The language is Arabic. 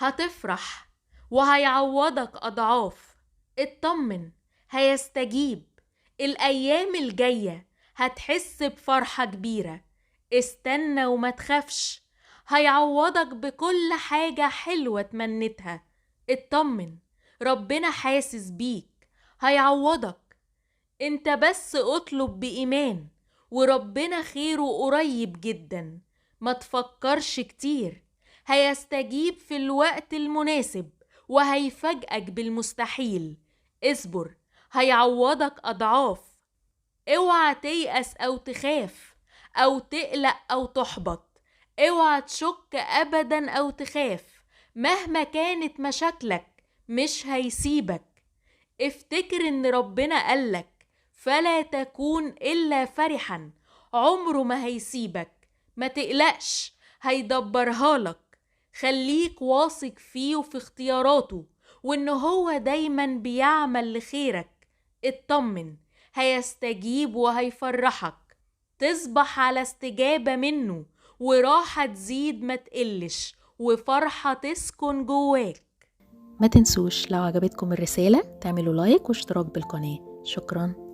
هتفرح وهيعوضك أضعاف. اطمن، هيستجيب. الأيام الجاية هتحس بفرحة كبيرة. استنى وما تخافش، هيعوضك بكل حاجة حلوة تمنتها. اطمن، ربنا حاسس بيك، هيعوضك. انت بس اطلب بإيمان، وربنا خيره قريب جدا. ما تفكرش كتير، هيستجيب في الوقت المناسب وهيفاجئك بالمستحيل. اصبر، هيعوضك أضعاف. اوعى تيأس أو تخاف أو تقلق أو تحبط. اوعى تشك أبدا أو تخاف. مهما كانت مشاكلك مش هيسيبك. افتكر ان ربنا قالك فلا تكون إلا فرحا. عمره ما هيسيبك. ما تقلقش، هيدبرها لك. خليك واثق فيه وفي اختياراته، وان هو دايما بيعمل لخيرك. اطمن، هيستجيب وهيفرحك. تصبح على استجابة منه، وراحة تزيد ما تقلش، وفرحة تسكن جواك. ما تنسوش لو عجبتكم الرسالة تعملوا لايك واشتراك بالقناة. شكراً.